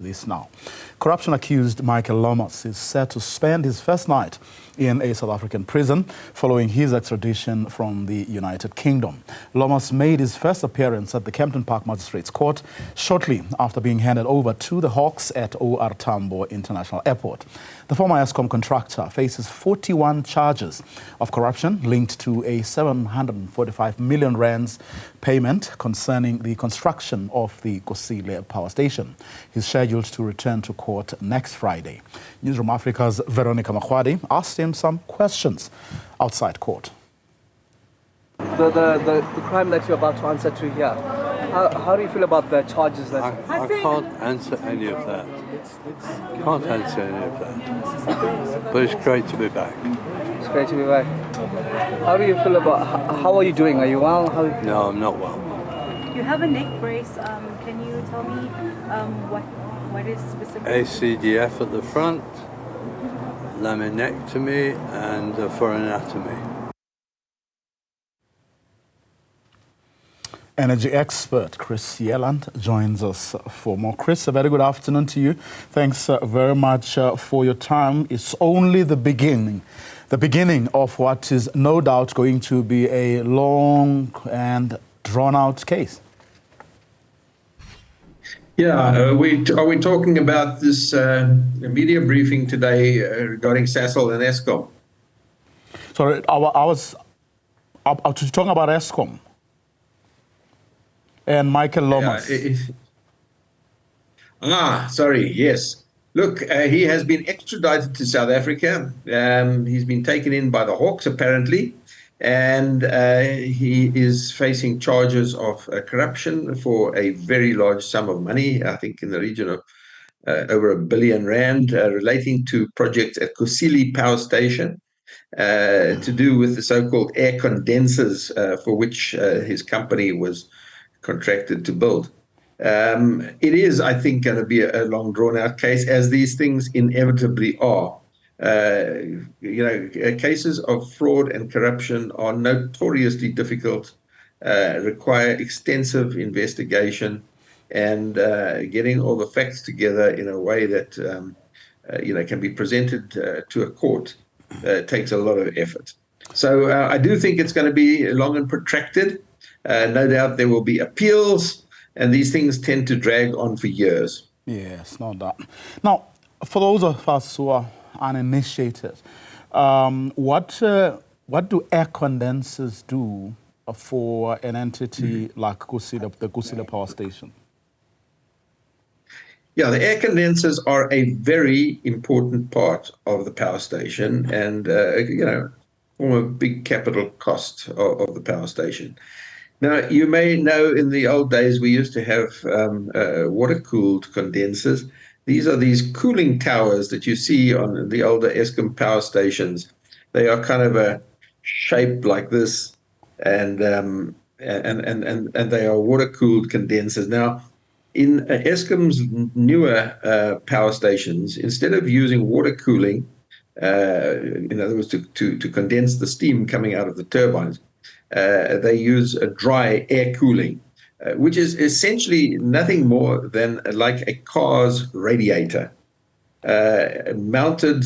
This now. Corruption accused Michael Lomas is set to spend his first night in a South African prison following his extradition from the United Kingdom. Lomas made his first appearance at the Kempton Park Magistrates Court shortly after being handed over to the Hawks at OR Tambo International Airport. The former Eskom contractor faces 41 charges of corruption linked to a 745 million rands payment concerning the construction of the Kusile power station. He's scheduled to return to court next Friday. Newzroom Afrika's Veronica Makwadi asked him some questions outside court. The crime that you're about to answer to here, how do you feel about the charges that... I can't answer any of that. Can't answer any of that. But it's great to be back. It's great to be back. How do you feel about... How are you doing? Are you well? No, I'm not well. You have a neck brace. Can you tell me what is specifically? ACDF at the front, laminectomy and foreignotomy. Energy expert Chris Yelland joins us for more. Chris, a very good afternoon to you. Thanks very much for your time. It's only the beginning of what is no doubt going to be a long and drawn-out case. Yeah, are we talking about this media briefing today regarding Sasol and Eskom? Sorry, I was talking about Eskom and Michael Lomas. Sorry, yes. Look, he has been extradited to South Africa. He's been taken in by the Hawks, apparently, and he is facing charges of corruption for a very large sum of money, I think in the region of over R1 billion, relating to projects at Kusile Power Station, to do with the so-called air condensers for which his company was contracted to build. It is, I think, going to be a long drawn-out case, as these things inevitably are. Cases of fraud and corruption are notoriously difficult, require extensive investigation, and getting all the facts together in a way that can be presented to a court takes a lot of effort. So I do think it's going to be long and protracted. No doubt there will be appeals, and these things tend to drag on for years. Yes, no doubt. Now, for those of us who are uninitiated, what do air condensers do for an entity like Kusile, the Kusile power station? Yeah, the air condensers are a very important part of the power station, and form a big capital cost of the power station. Now, you may know in the old days we used to have water-cooled condensers. These are these cooling towers that you see on the older Eskom power stations. They are kind of a shape like this, and they are water-cooled condensers. Now, in Eskom's newer power stations, instead of using water cooling, in other words, to condense the steam coming out of the turbines, they use a dry air cooling, which is essentially nothing more than like a car's radiator, mounted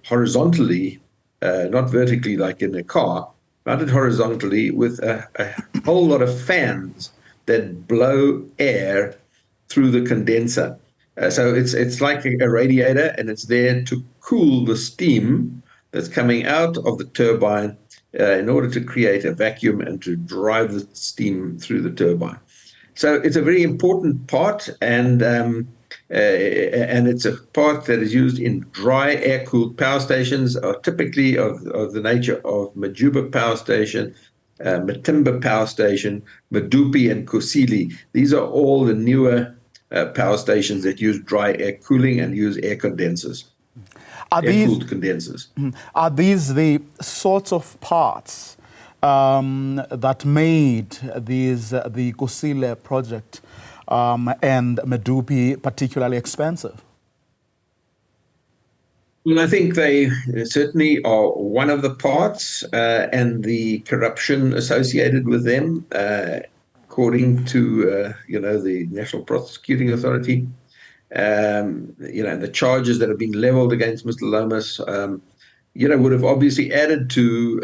horizontally, not vertically like in a car, mounted horizontally with a whole lot of fans that blow air through the condenser. So it's like a radiator, and it's there to cool the steam that's coming out of the turbine in order to create a vacuum and to drive the steam through the turbine. So it's a very important part, and it's a part that is used in dry air-cooled power stations, are typically of the nature of Majuba Power Station, Matimba Power Station, Medupi and Kusile. These are all the newer power stations that use dry air cooling and use air condensers. Air-cooled condensers. Are these the sorts of parts that made the Kusile project and Medupi particularly expensive? Well, I think they certainly are one of the parts, and the corruption associated with them, according to the National Prosecuting Authority, the charges that are being leveled against Mr. Lomas, would have obviously added to,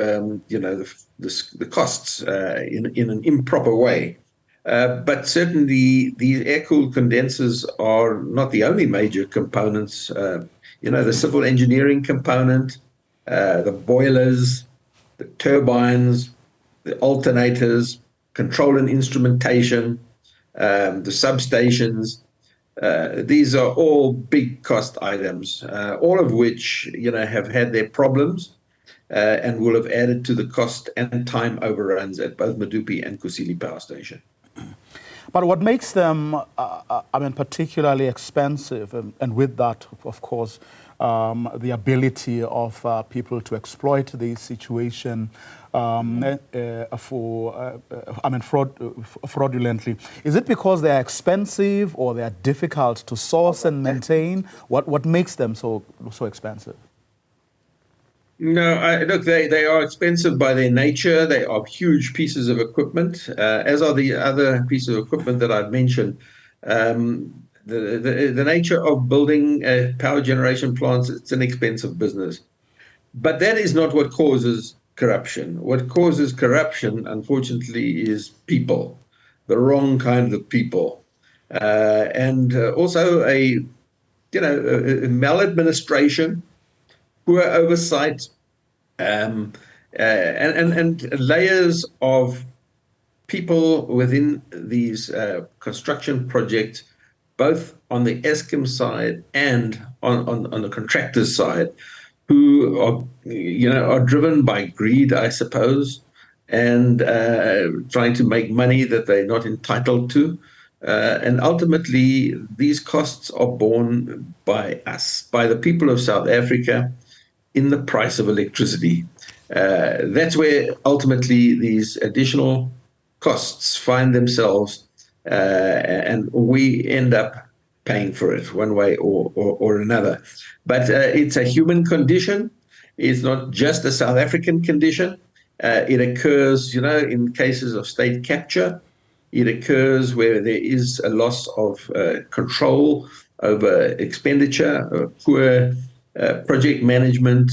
the costs in an improper way. But certainly these air-cooled condensers are not the only major components. The civil engineering component, the boilers, the turbines, the alternators, control and instrumentation, the substations. These are all big cost items, all of which, have had their problems and will have added to the cost and time overruns at both Medupi and Kusile Power Station. But what makes them, particularly expensive, and with that, of course, the ability of people to exploit the situation fraudulently, is it because they are expensive or they are difficult to source and maintain? What makes them so expensive? No, look, they are expensive by their nature. They are huge pieces of equipment, as are the other pieces of equipment that I've mentioned. The nature of building power generation plants, it's an expensive business. But that is not what causes corruption. What causes corruption, unfortunately, is people, the wrong kind of people. And also a maladministration, poor oversight, and layers of people within these construction projects, both on the Eskom side and on the contractor's side, who are driven by greed, I suppose, and trying to make money that they're not entitled to. And ultimately, these costs are borne by us, by the people of South Africa, in the price of electricity. That's where ultimately these additional costs find themselves, and we end up paying for it one way or another. But it's a human condition. It's not just a South African condition. It occurs, in cases of state capture. It occurs where there is a loss of control over expenditure, poor project management,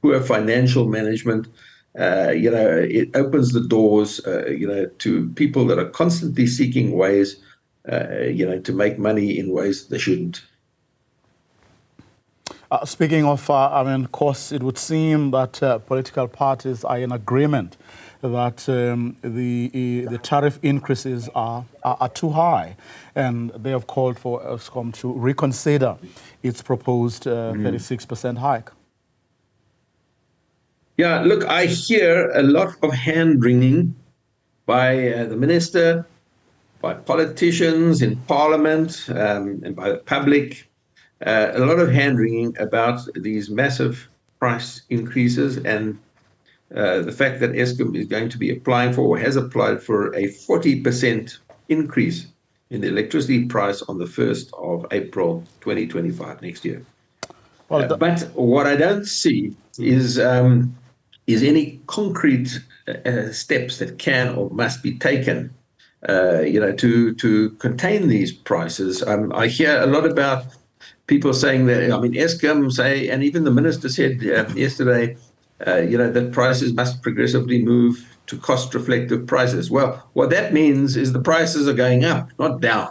poor financial management. It opens the doors, to people that are constantly seeking ways, to make money in ways they shouldn't. Speaking of, course, it would seem that political parties are in agreement that the tariff increases are too high, and they have called for Eskom to reconsider its proposed 36% hike. Yeah, look, I hear a lot of hand-wringing by the minister, by politicians in parliament, and by the public. A lot of hand-wringing about these massive price increases and the fact that Eskom is going to be applying for, or has applied for, a 40% increase in the electricity price on the 1st of April 2025, next year. Well, but what I don't see is any concrete steps that can or must be taken, to contain these prices. I hear a lot about people saying that, Eskom say, and even the minister said yesterday, that prices must progressively move to cost-reflective prices. Well, what that means is the prices are going up, not down,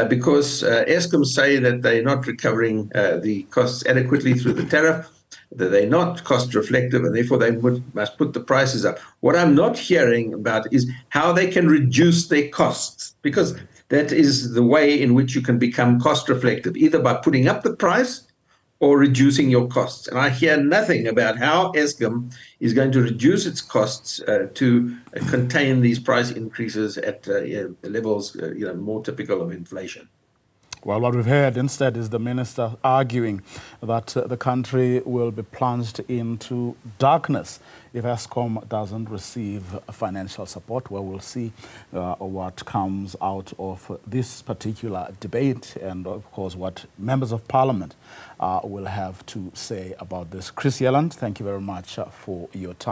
because Eskom say that they're not recovering the costs adequately through the tariff, that they're not cost-reflective, and therefore they must put the prices up. What I'm not hearing about is how they can reduce their costs, because that is the way in which you can become cost-reflective, either by putting up the price or reducing your costs. And I hear nothing about how Eskom is going to reduce its costs to contain these price increases at levels more typical of inflation. Well, what we've heard instead is the minister arguing that the country will be plunged into darkness if Eskom doesn't receive financial support. Well, we'll see what comes out of this particular debate and, of course, what members of parliament will have to say about this. Chris Yelland, thank you very much for your time.